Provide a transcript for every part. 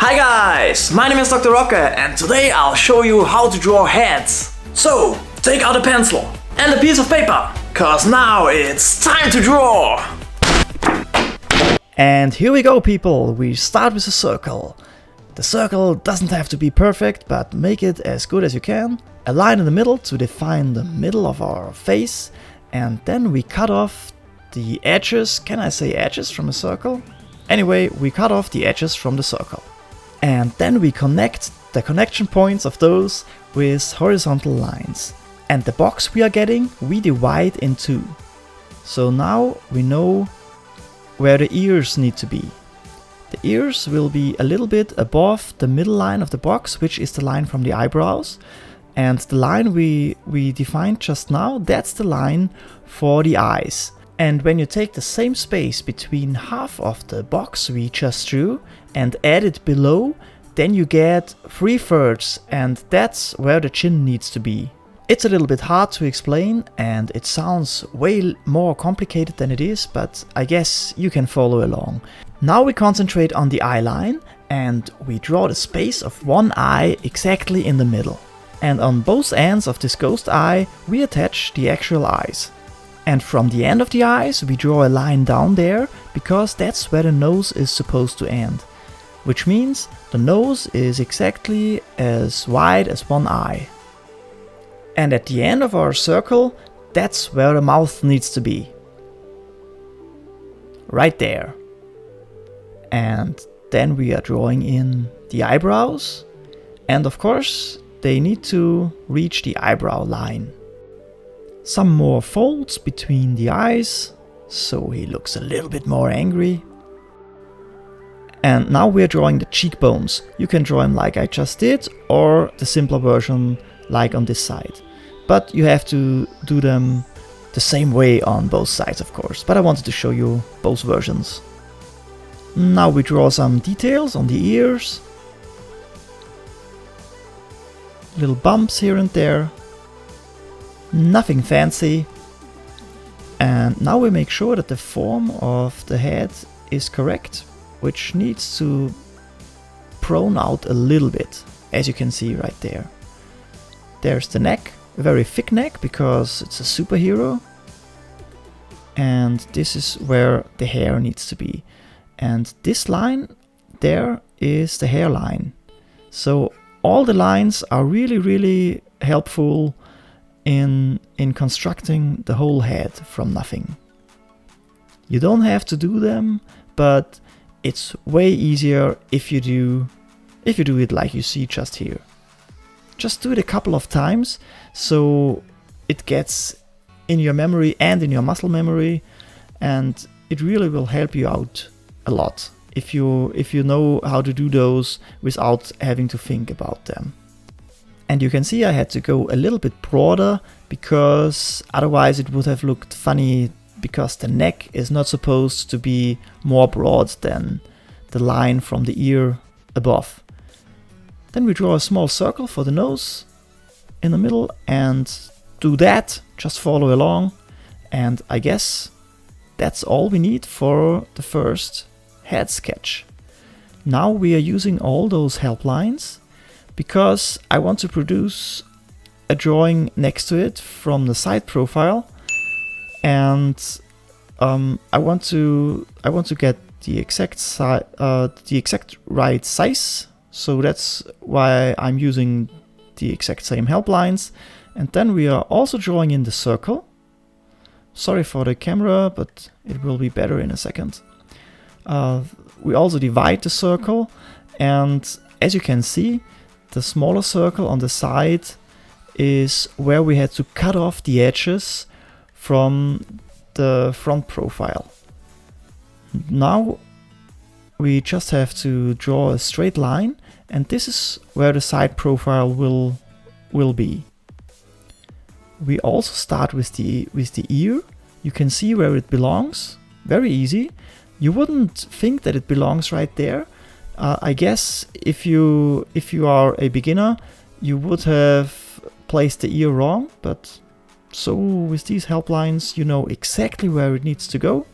Hi guys, my name is Dr. Rocket and today I'll show you how to draw heads. So, take out a pencil and a piece of paper, cause now it's time to draw! And here we go, people. We start with a circle. The circle doesn't have to be perfect, but make it as good as you can. A line in the middle to define the middle of our face, and then we cut off the edges. Can I say edges from a circle? Anyway, we cut off the edges from the circle. And then we connect the connection points of those with horizontal lines. And the box we are getting, we divide in two. So now we know where the ears need to be. The ears will be a little bit above the middle line of the box, which is the line from the eyebrows. And the line we defined just now, that's the line for the eyes. And when you take the same space between half of the box we just drew and add it below, then you get 3/3, and that's where the chin needs to be. It's a little bit hard to explain and it sounds way more complicated than it is, but I guess you can follow along. Now we concentrate on the eye line and we draw the space of one eye exactly in the middle. And on both ends of this ghost eye we attach the actual eyes. And from the end of the eyes we draw a line down there, because that's where the nose is supposed to end. Which means the nose is exactly as wide as one eye. And at the end of our circle, that's where the mouth needs to be. Right there. And then we are drawing in the eyebrows. And of course, they need to reach the eyebrow line. Some more folds between the eyes, so he looks a little bit more angry. And now we're drawing the cheekbones. You can draw them like I just did, or the simpler version like on this side. But you have to do them the same way on both sides, of course. But I wanted to show you both versions. Now we draw some details on the ears. Little bumps here and there. Nothing fancy. And now we make sure that the form of the head is correct, which needs to prone out a little bit, as you can see right there. There's the neck, a very thick neck because it's a superhero. And this is where the hair needs to be. And this line there is the hairline. So all the lines are really helpful in constructing the whole head from nothing. You don't have to do them, but it's way easier if you do it like you see just here. Just do it a couple of times so it gets in your memory and in your muscle memory, and it really will help you out a lot if you know how to do those without having to think about them. And you can see I had to go a little bit broader because otherwise it would have looked funny, because the neck is not supposed to be more broad than the line from the ear above. Then we draw a small circle for the nose in the middle and do that, just follow along. And I guess that's all we need for the first head sketch. Now we are using all those help lines because I want to produce a drawing next to it from the side profile, and I want to get the exact right size. So that's why I'm using the exact same help lines. And then we are also drawing in the circle. Sorry for the camera, but it will be better in a second. We also divide the circle, and as you can see, the smaller circle on the side is where we had to cut off the edges from the front profile. Now we just have to draw a straight line, and this is where the side profile will be. We also start with the ear. You can see where it belongs. Very easy. You wouldn't think that it belongs right there. I guess if you are a beginner, you would have placed the ear wrong, but so with these help lines you know exactly where it needs to go.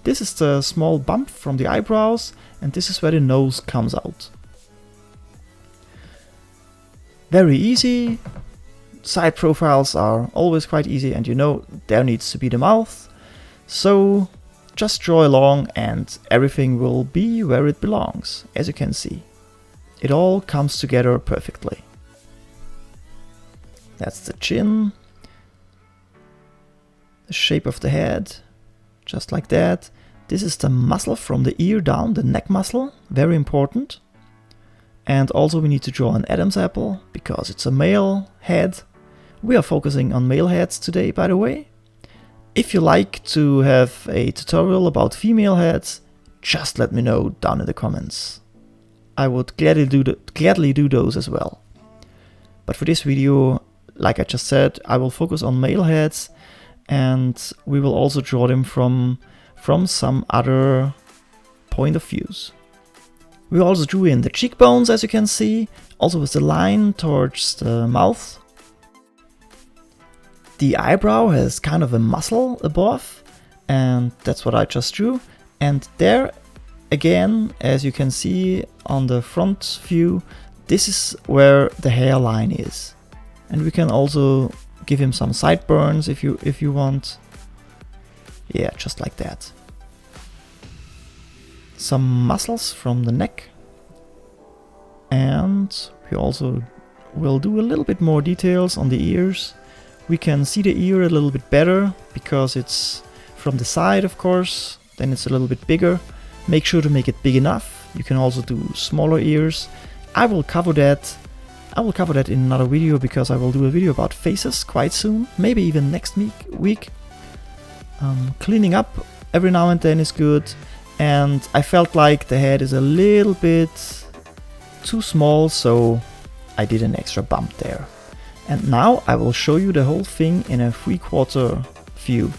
this is the small bump from the eyebrows, and this is where the nose comes out. Very easy. Side profiles are always quite easy, and you know there needs to be the mouth. So just draw along and everything will be where it belongs, as you can see. It all comes together perfectly. That's the chin, the shape of the head, just like that. This is the muscle from the ear down, the neck muscle, very important. And also we need to draw an Adam's apple, because it's a male head. We are focusing on male heads today, by the way. If you like to have a tutorial about female heads, just let me know down in the comments. I would gladly do those as well. But for this video, like I just said, I will focus on male heads, and we will also draw them from some other point of views. We also drew in the cheekbones, as you can see, also with the line towards the mouth. The eyebrow has kind of a muscle above, and that's what I just drew. And there again, as you can see on the front view, this is where the hairline is. And we can also give him some sideburns if you want. Yeah, just like that. Some muscles from the neck. And we also will do a little bit more details on the ears. We can see the ear a little bit better because it's from the side, of course. Then it's a little bit bigger. Make sure to make it big enough. You can also do smaller ears. I will cover that in another video, because I will do a video about faces quite soon, maybe even next week. Cleaning up every now and then is good, and I felt like the head is a little bit too small, so I did an extra bump there. And now I will show you the whole thing in a 3/4 view,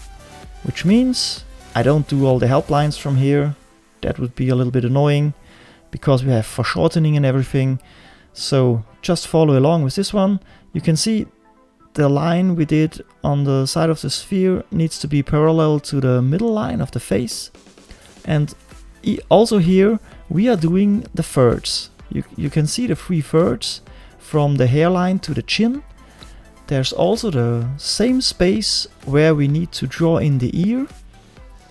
which means I don't do all the help lines from here. That would be a little bit annoying, because we have foreshortening and everything. So just follow along with this one. You can see the line we did on the side of the sphere needs to be parallel to the middle line of the face. And also here we are doing the thirds. You can see the 3 thirds from the hairline to the chin. There's also the same space where we need to draw in the ear.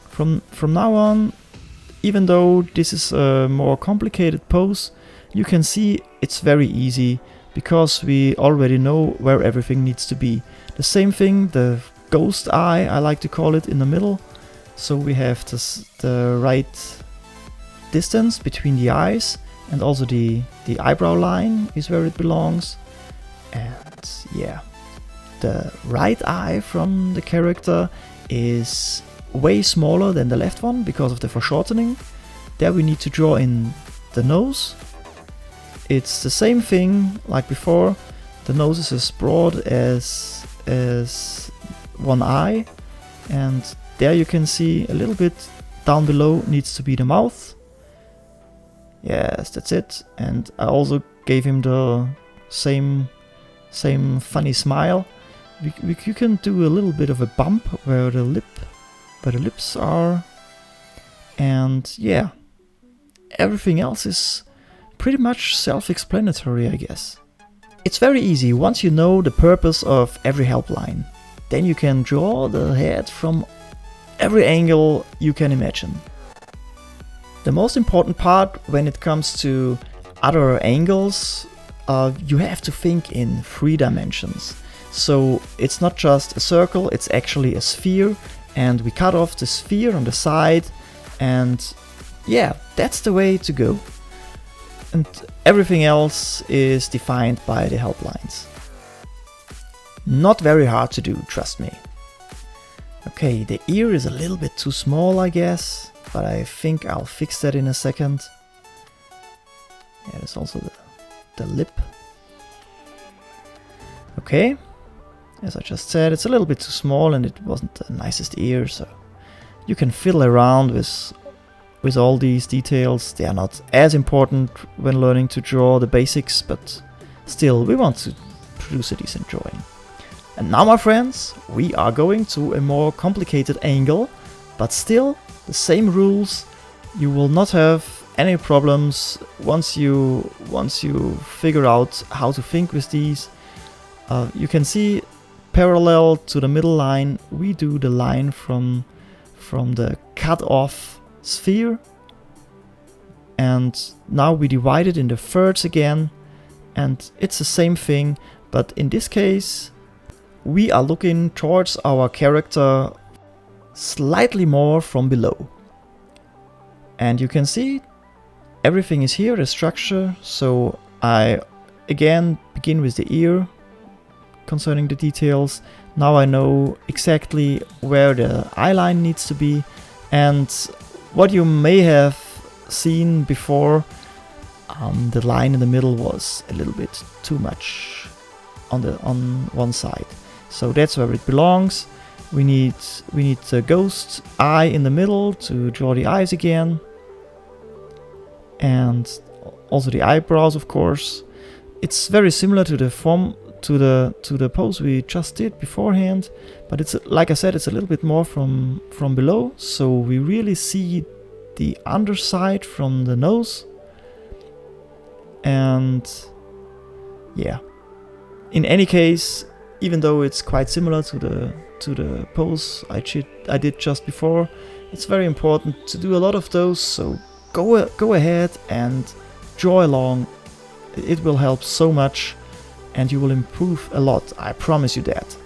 From now on, even though this is a more complicated pose, you can see it's very easy, because we already know where everything needs to be. The same thing, the ghost eye, I like to call it, in the middle. So we have the right distance between the eyes, and also the eyebrow line is where it belongs. And yeah, the right eye from the character is way smaller than the left one because of the foreshortening. There we need to draw in the nose. It's the same thing like before. The nose is as broad as one eye, and there you can see a little bit down below needs to be the mouth. Yes, that's it. And I also gave him the same funny smile. You can do a little bit of a bump where the lips are, and yeah, everything else is pretty much self-explanatory, I guess. It's very easy once you know the purpose of every help line. Then you can draw the head from every angle you can imagine. The most important part when it comes to other angles, you have to think in 3 dimensions. So it's not just a circle, it's actually a sphere, and we cut off the sphere on the side, and yeah, that's the way to go. And everything else is defined by the help lines. Not very hard to do, trust me. Okay, the ear is a little bit too small, I guess, but I think I'll fix that in a second. Yeah, there's also the lip. Okay, as I just said, it's a little bit too small and it wasn't the nicest ear, so you can fiddle around with all these details. They are not as important when learning to draw the basics, but still, we want to produce a decent drawing. And now, my friends, we are going to a more complicated angle, but still the same rules. You will not have any problems once you figure out how to think with these. You can see parallel to the middle line, we do the line from the cut off sphere, and now we divide it into thirds again, and it's the same thing, but in this case we are looking towards our character slightly more from below. And you can see everything is here, the structure. So I again begin with the ear concerning the details. Now I know exactly where the eye line needs to be, and what you may have seen before, the line in the middle was a little bit too much on one side. So that's where it belongs. We need the ghost eye in the middle to draw the eyes again, and also the eyebrows, of course. It's very similar to the form to the pose we just did beforehand, but it's, like I said, it's a little bit more from below, so we really see the underside from the nose. And yeah, in any case, even though it's quite similar to the pose I did just before, it's very important to do a lot of those, so go ahead and draw along. It will help so much and you will improve a lot, I promise you that.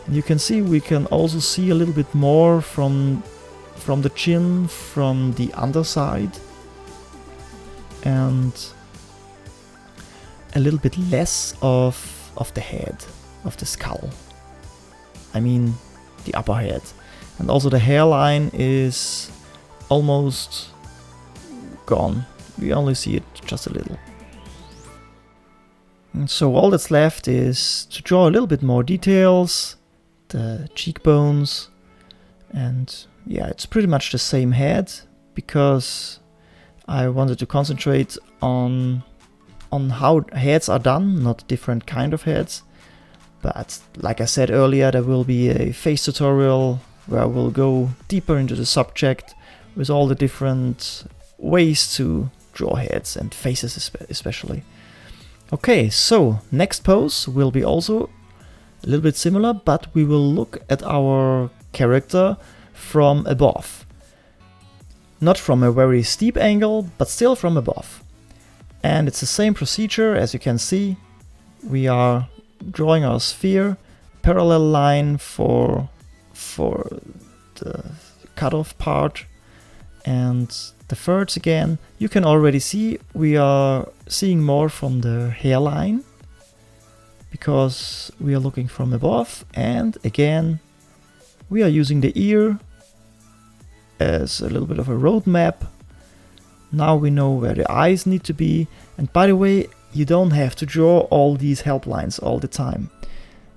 And you can see we can also see a little bit more from the chin, from the underside, and a little bit less of the head, of the skull. I mean the upper head. And also the hairline is almost gone. We only see it just a little. And so all that's left is to draw a little bit more details, the cheekbones, and yeah, it's pretty much the same head, because I wanted to concentrate on how heads are done, not different kind of heads. But like I said earlier, there will be a face tutorial where I will go deeper into the subject with all the different ways to draw heads and faces especially. Okay, so next pose will be also a little bit similar, but we will look at our character from above. Not from a very steep angle, but still from above. And it's the same procedure. As you can see, we are drawing our sphere, parallel line for the cutoff part, and the thirds again. You can already see we are seeing more from the hairline, because we are looking from above, and again we are using the ear as a little bit of a roadmap. Now we know where the eyes need to be, and by the way, you don't have to draw all these help lines all the time.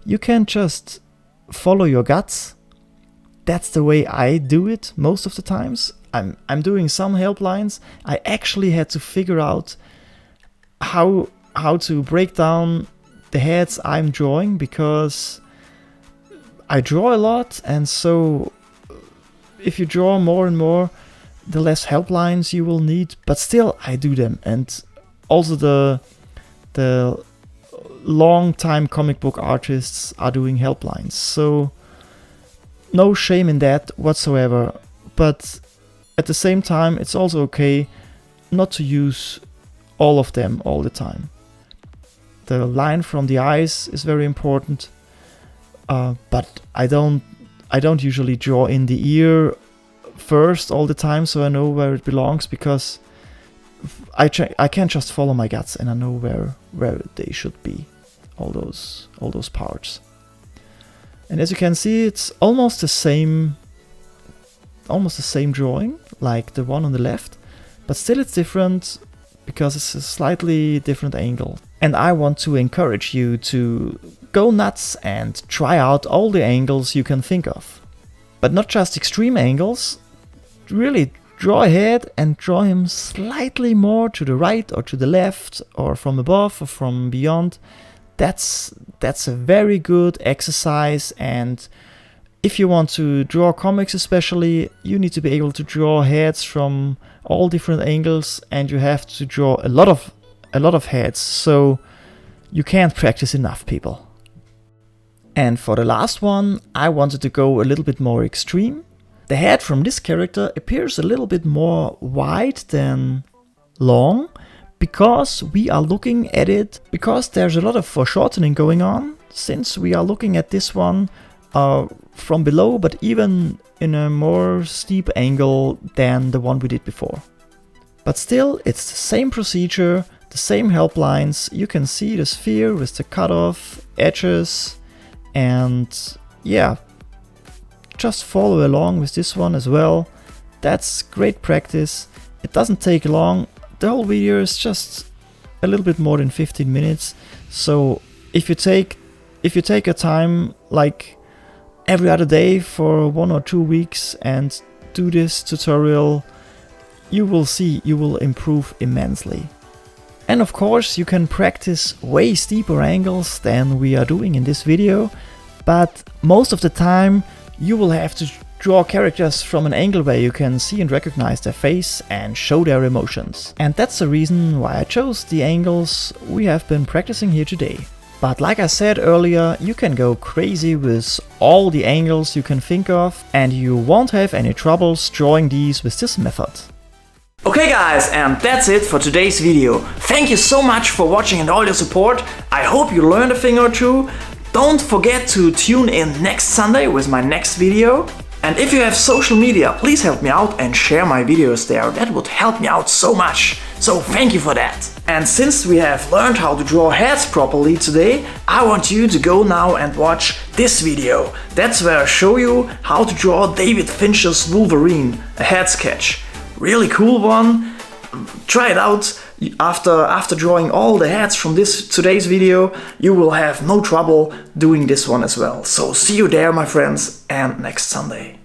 You can just follow your guts. That's the way I do it most of the times. I'm doing some help lines. I actually had to figure out how to break down the heads I'm drawing, because I draw a lot, and so if you draw more and more, the less help lines you will need, but still I do them. And also the long time comic book artists are doing help lines, so no shame in that whatsoever. But at the same time, it's also okay not to use all of them all the time. The line from the eyes is very important, but I don't usually draw in the ear first all the time, so I know where it belongs, because I can't just follow my guts, and I know where they should be, all those parts. And as you can see, it's almost the same drawing like the one on the left, but still it's different because it's a slightly different angle. And I want to encourage you to go nuts and try out all the angles you can think of. But not just extreme angles. Really draw ahead and draw him slightly more to the right or to the left, or from above or from beyond. That's a very good exercise, and If you want to draw comics especially, you need to be able to draw heads from all different angles, and you have to draw a lot of heads, so you can't practice enough, people. And for the last one, I wanted to go a little bit more extreme. The head from this character appears a little bit more wide than long, because we are looking at it, because there's a lot of foreshortening going on, since we are looking at this one from below, but even in a more steep angle than the one we did before. But still, it's the same procedure, the same help lines. You can see the sphere with the cutoff edges, and yeah, just follow along with this one as well. That's great practice. It doesn't take long. The whole video is just a little bit more than 15 minutes. So if you take your time, like every other day for 1 or 2 weeks, and do this tutorial, you will see you will improve immensely. And of course you can practice way steeper angles than we are doing in this video, but most of the time you will have to draw characters from an angle where you can see and recognize their face and show their emotions. And that's the reason why I chose the angles we have been practicing here today. But like I said earlier, you can go crazy with all the angles you can think of, and you won't have any troubles drawing these with this method. Okay guys, and that's it for today's video. Thank you so much for watching and all your support. I hope you learned a thing or two. Don't forget to tune in next Sunday with my next video. And if you have social media, please help me out and share my videos there. That would help me out so much. So thank you for that. And since we have learned how to draw heads properly today, I want you to go now and watch this video. That's where I show you how to draw David Fincher's Wolverine, a head sketch. Really cool one. Try it out. After drawing all the heads from today's video, you will have no trouble doing this one as well. So see you there, my friends, and next Sunday.